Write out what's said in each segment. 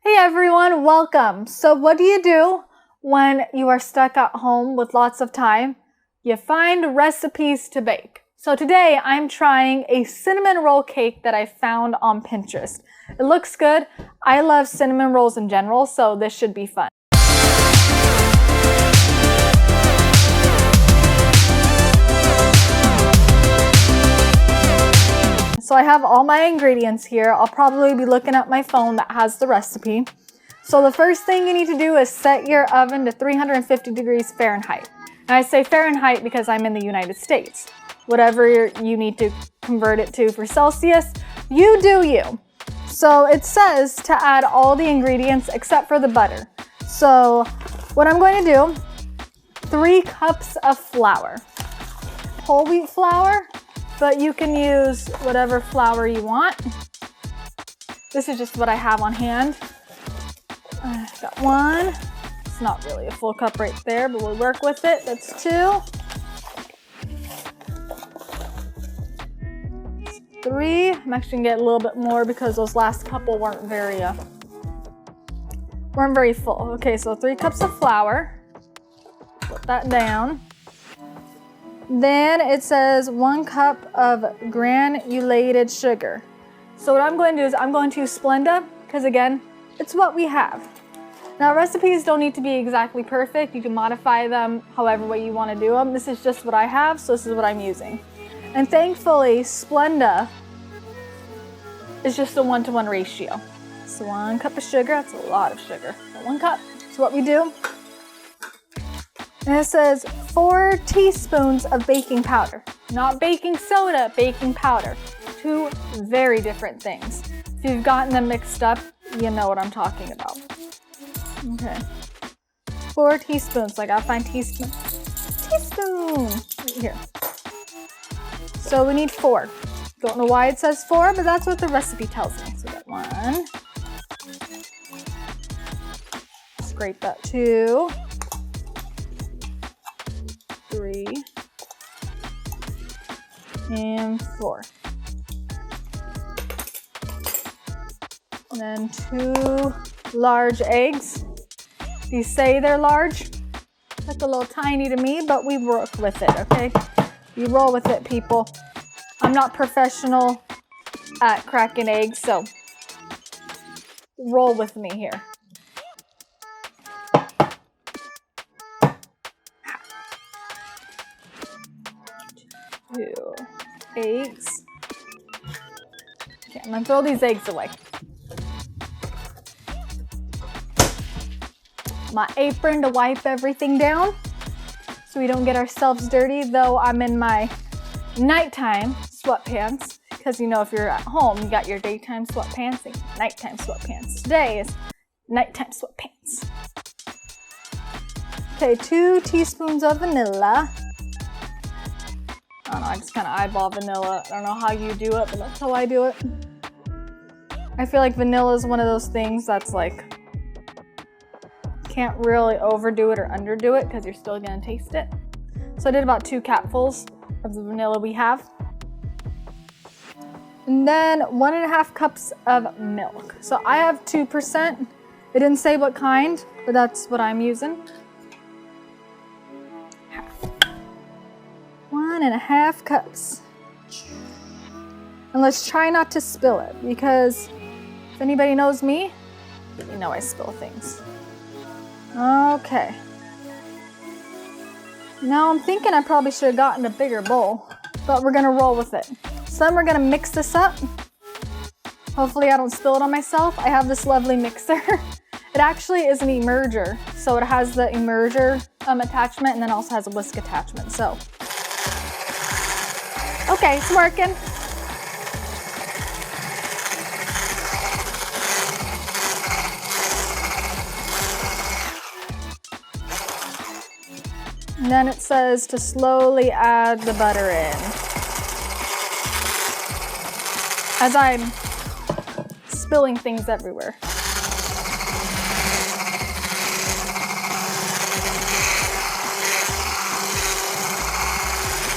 Hey everyone, welcome. So what do you do when you are stuck at home with lots of time? You find recipes to bake. So today I'm trying a cinnamon roll cake that I found on Pinterest. It looks good. I love cinnamon rolls in general, so this should be fun. So I have all my ingredients here. I'll probably be looking at my phone that has the recipe. So the first thing you need to do is set your oven to 350 degrees Fahrenheit. And I say Fahrenheit because I'm in the United States. Whatever you need to convert it to for Celsius, you do you. So it says to add all the ingredients except for the butter. So what I'm going to do, 3 cups of flour. Whole wheat flour, but you can use whatever flour you want. This is just what I have on hand. I got 1. It's not really a full cup right there, but we'll work with it. That's 2. 3. I'm actually gonna get a little bit more because those last couple weren't very full. Okay, so 3 cups of flour. Put that down. Then it says 1 cup of granulated sugar. So what I'm going to do is I'm going to use Splenda because again, it's what we have. Now recipes don't need to be exactly perfect. You can modify them however way you want to do them. This is just what I have, so this is what I'm using. And thankfully, Splenda is just a 1-to-1 ratio. So 1 cup of sugar, that's a lot of sugar. So 1 cup, so what we do. And it says 4 teaspoons of baking powder. Not baking soda, baking powder. 2 very different things. If you've gotten them mixed up, you know what I'm talking about. Okay. 4 teaspoons, so I gotta find teaspoon. Teaspoon! Right here. So we need 4. Don't know why it says 4, but that's what the recipe tells me. So we got 1. Scrape that 2. 3 and 4. And then 2 large eggs. These say they're large. Look a little tiny to me, but we work with it, okay? You roll with it, people. I'm not professional at cracking eggs, so roll with me here. 2 eggs. Okay, I'm gonna throw these eggs away. My apron to wipe everything down so we don't get ourselves dirty, though I'm in my nighttime sweatpants because you know if you're at home you got your daytime sweatpants and nighttime sweatpants. Today is nighttime sweatpants. Okay, 2 teaspoons of vanilla. I don't know, I just kind of eyeball vanilla. I don't know how you do it, but that's how I do it. I feel like vanilla is one of those things that's like, can't really overdo it or underdo it because you're still gonna taste it. So I did about 2 capfuls of the vanilla we have. And then 1.5 cups of milk. So I have 2%. It didn't say what kind, but that's what I'm using. 1.5 cups. And let's try not to spill it because if anybody knows me, you know I spill things. Okay. Now I'm thinking I probably should have gotten a bigger bowl, but we're gonna roll with it. So then we're gonna mix this up. Hopefully I don't spill it on myself. I have this lovely mixer. It actually is an immerger. So it has the immerger attachment and then also has a whisk attachment. So, okay, it's working. And then it says to slowly add the butter in. As I'm spilling things everywhere.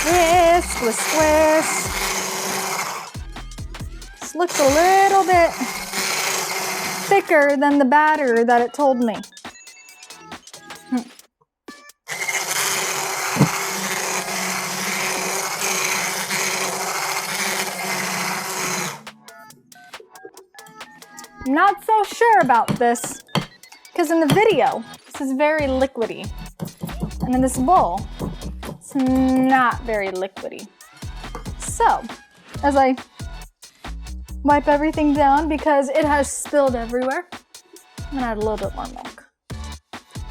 Whisk, whisk, whisk. This looks a little bit thicker than the batter that it told me. I'm not so sure about this because in the video, this is very liquidy. And in this bowl, it's not very liquidy. So, as I wipe everything down because it has spilled everywhere, I'm gonna add a little bit more milk.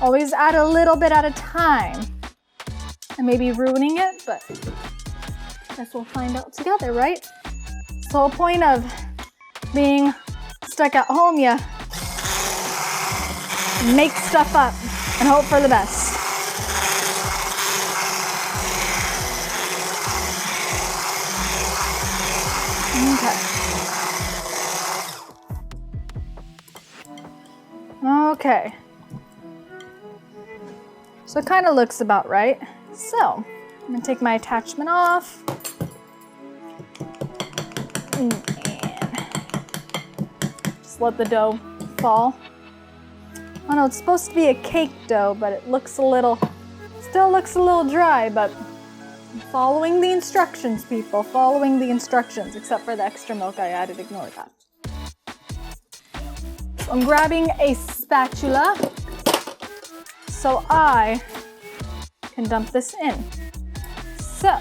Always add a little bit at a time. I may be ruining it, but I guess we'll find out together, right? It's the whole point of being stuck at home, you make stuff up and hope for the best. Okay. So it kind of looks about right. So I'm gonna take my attachment off. And just let the dough fall. I know it's supposed to be a cake dough, but it looks still looks a little dry, but I'm following the instructions, people, following the instructions, except for the extra milk I added, ignore that. So I'm grabbing a spatula so I can dump this in. So,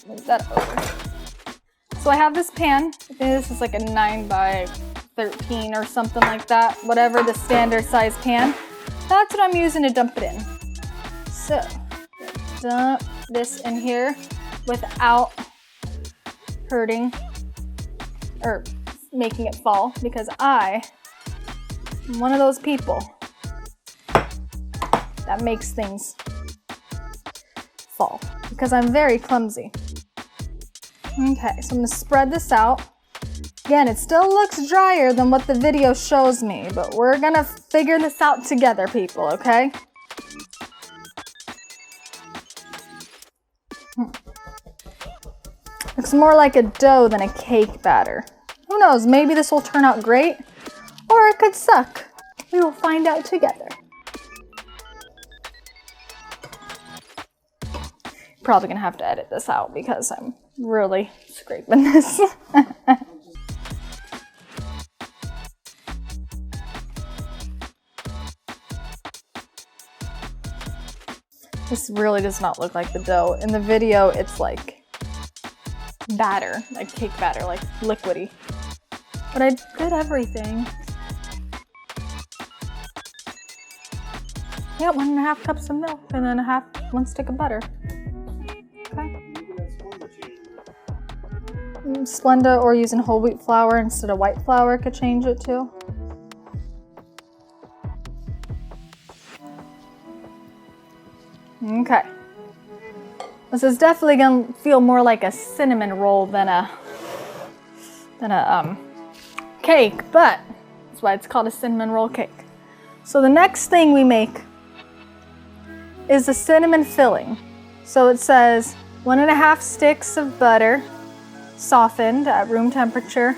move that over. So I have this pan. I think this is like a 9 by 13 or something like that, whatever the standard size pan. That's what I'm using to dump it in. So, dump this in here without hurting or making it fall, because I am one of those people that makes things fall because I'm very clumsy. Okay, so I'm gonna spread this out. Again, it still looks drier than what the video shows me, but we're gonna figure this out together, people, okay? Looks more like a dough than a cake batter. Who knows, maybe this will turn out great, or it could suck. We will find out together. Probably gonna have to edit this out because I'm really scraping this. This really does not look like the dough. In the video, it's like batter, like cake batter, like liquidy. But I did everything. Yeah, 1.5 cups of milk and then 1 stick of butter. Okay. Splenda or using whole wheat flour instead of white flour could change it too. Okay. This is definitely gonna feel more like a cinnamon roll than a cake, but that's why it's called a cinnamon roll cake. So the next thing we make is the cinnamon filling. So it says 1.5 sticks of butter, softened at room temperature,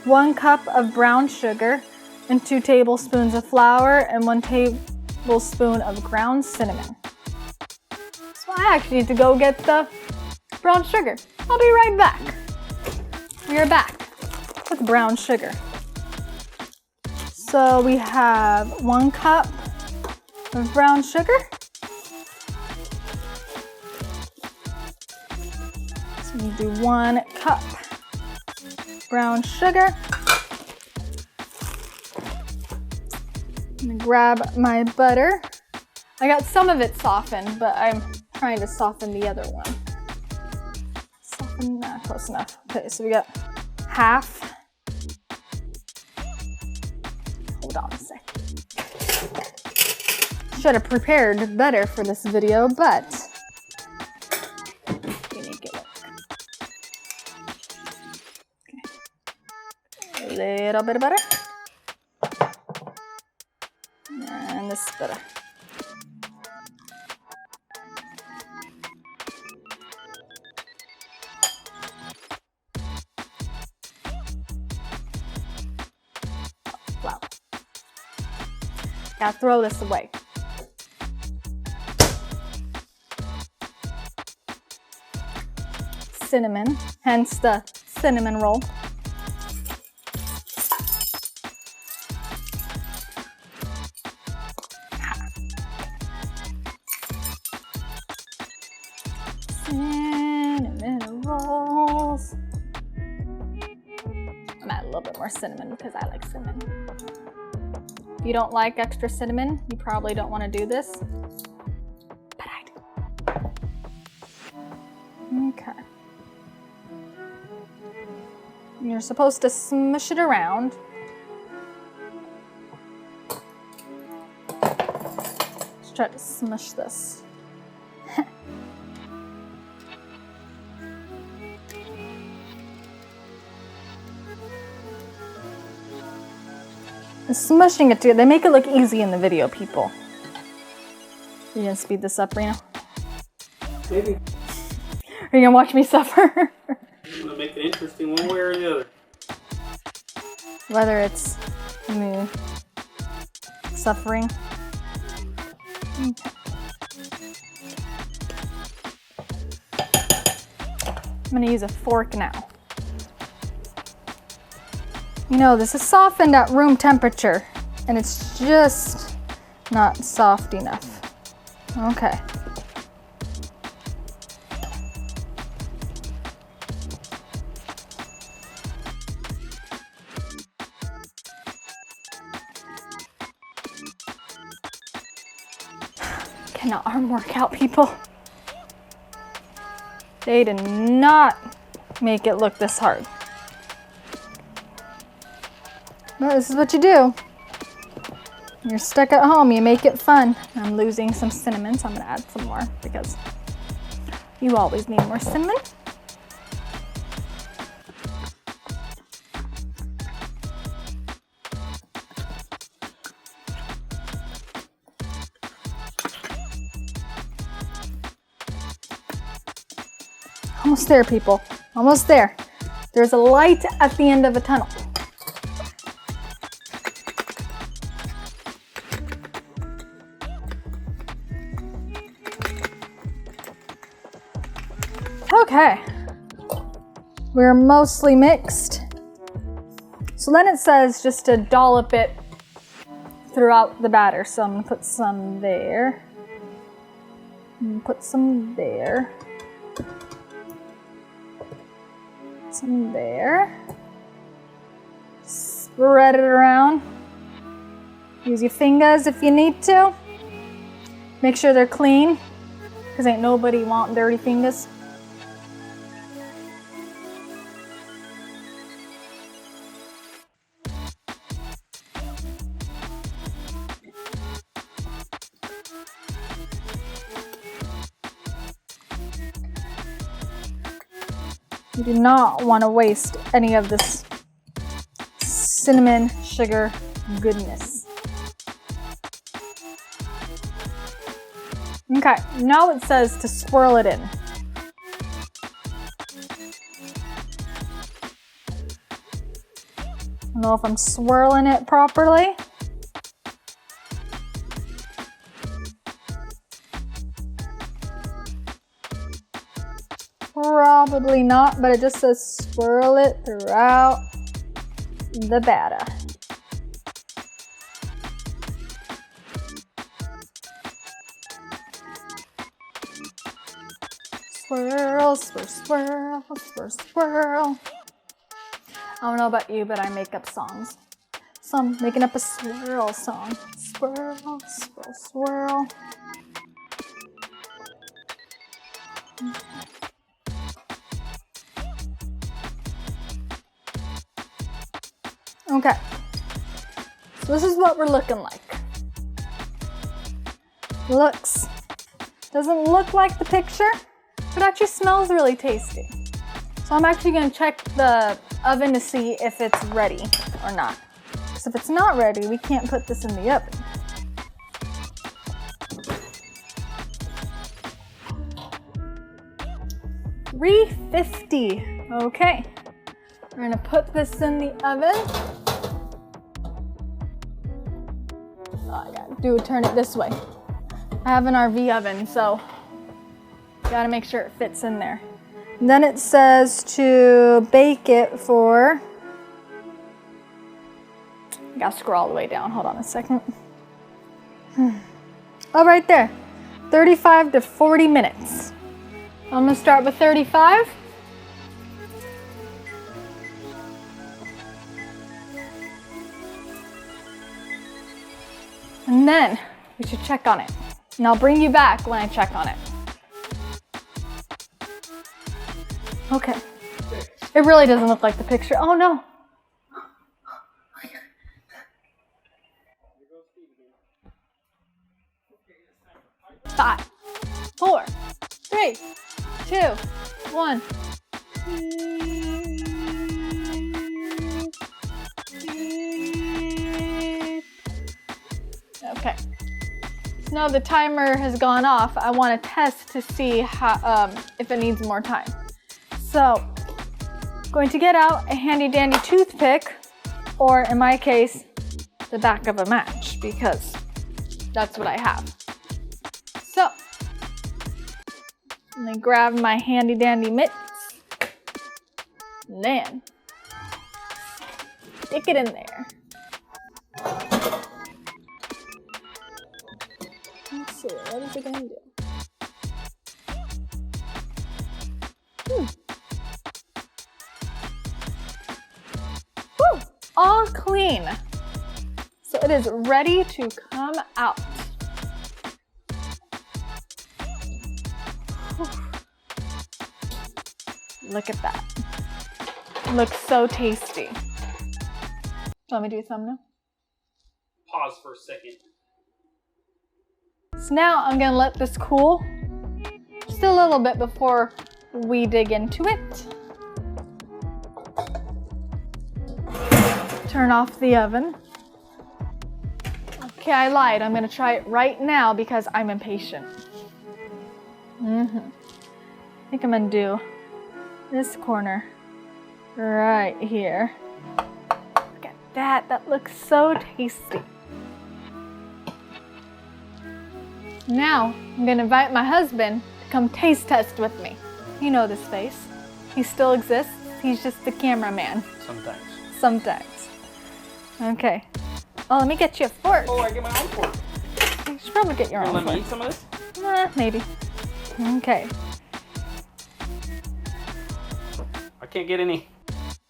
1 cup of brown sugar, and 2 tablespoons of flour, and 1 tablespoon of ground cinnamon. So I actually need to go get the brown sugar. I'll be right back. We are back with brown sugar. So we have 1 cup of brown sugar. So we do 1 cup brown sugar. I'm gonna grab my butter. I got some of it softened, but I'm trying to soften the other one. Soften, nah, close enough. Okay, so we got half. Hold on a sec. Should have prepared better for this video, but we make it work. Okay. A little bit of butter. And this butter. flour. Gotta throw this away. Cinnamon, hence the cinnamon roll. Cinnamon rolls. I'm add a little bit more cinnamon because I like cinnamon. If you don't like extra cinnamon, you probably don't want to do this, but I do. Okay. And you're supposed to smush it around. Let's try to smush this. And smushing it together, they make it look easy in the video, people. You gonna speed this up, Reno? Maybe. Are you gonna watch me suffer? I'm gonna make it interesting one way or the other. Whether it's me suffering. Okay. I'm gonna use a fork now. You know, this is softened at room temperature, and it's just not soft enough. Okay. Cannot arm work out, people. They did not make it look this hard. But this is what you do. You're stuck at home, you make it fun. I'm losing some cinnamon, so I'm gonna add some more because you always need more cinnamon. Almost there, people. Almost there. There's a light at the end of a tunnel. Okay, we're mostly mixed. So then it says just to dollop it throughout the batter. So I'm gonna put some there, and put some there, some there. Spread it around. Use your fingers if you need to. Make sure they're clean, because ain't nobody want dirty fingers. You do not want to waste any of this cinnamon sugar goodness. Okay, now it says to swirl it in. I don't know if I'm swirling it properly. Probably not, but it just says swirl it throughout the batter. Swirl, swirl, swirl, swirl, swirl. I don't know about you, but I make up songs. So I'm making up a swirl song. Swirl, swirl, swirl. Okay, so this is what we're looking like. Doesn't look like the picture, but actually smells really tasty. So I'm actually gonna check the oven to see if it's ready or not. Because if it's not ready, we can't put this in the oven. $350, okay. We're gonna put this in the oven. I gotta turn it this way. I have an RV oven, so gotta make sure it fits in there. And then it says to bake it for, I gotta scroll all the way down, hold on a second. Oh, right there, 35 to 40 minutes. I'm gonna start with 35. And then we should check on it. And I'll bring you back when I check on it. Okay. It really doesn't look like the picture. Oh no. 5, 4, 3, 2, 1. Okay. So now the timer has gone off. I want to test to see how, if it needs more time. So, going to get out a handy dandy toothpick, or in my case, the back of a match, because that's what I have. So, I'm gonna grab my handy dandy mitts, and then stick it in there. Let's see, what is it gonna do? Woo! All clean. So it is ready to come out. Look at that. Looks so tasty. Want me to do a thumbnail? Pause for a second. So now I'm gonna let this cool just a little bit before we dig into it. Turn off the oven. Okay, I lied. I'm gonna try it right now because I'm impatient. I think I'm gonna do this corner right here. Look at that. That looks so tasty. Now, I'm gonna invite my husband to come taste test with me. You know this face. He still exists. He's just the cameraman. Sometimes. Sometimes. Okay. Oh, let me get you a fork. Oh, I get my own fork. You should probably get your own Let fork. me eat some of this? Maybe. Okay. I can't get any.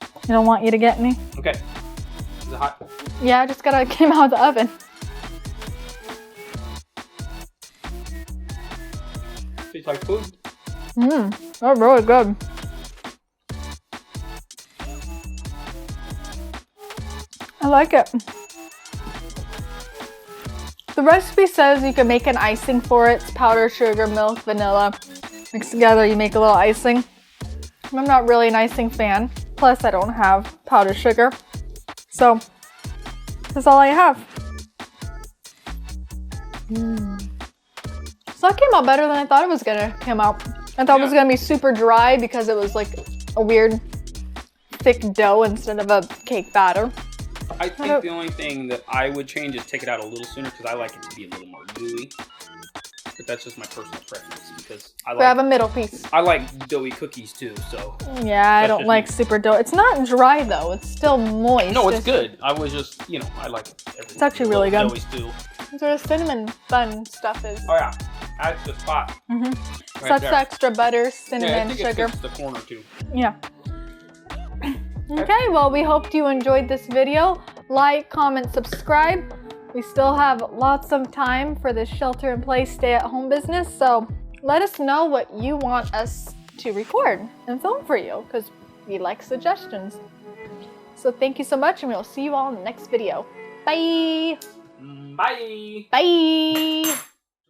You don't want you to get any? Okay. Is it hot? Yeah, I just came out of the oven. Tastes like food. That's really good. I like it. The recipe says you can make an icing for it. It's powdered sugar, milk, vanilla. Mixed together, you make a little icing. I'm not really an icing fan. Plus, I don't have powdered sugar. So, that's all I have. So that came out better than I thought it was gonna come out. I thought it was gonna be super dry because it was like a weird thick dough instead of a cake batter. I think the only thing that I would change is take it out a little sooner because I like it to be a little more gooey. But that's just my personal preference because I Grab a middle piece. I like doughy cookies too, so. Yeah, I don't like super dough. It's not dry though. It's still moist. No, it's good. I was just, I like everything. It's actually really good. Doughy stew. That's where the cinnamon bun stuff is. Oh yeah, that's the spot. Right, so that's there. the extra butter, cinnamon, Yeah, I think sugar. It fits the corner too. Yeah. Okay, well, we hope you enjoyed this video. Like, comment, subscribe. We still have lots of time for this shelter-in-place, stay-at-home business, so let us know what you want us to record and film for you, because we like suggestions. So thank you so much, and we'll see you all in the next video. Bye! Bye! Bye!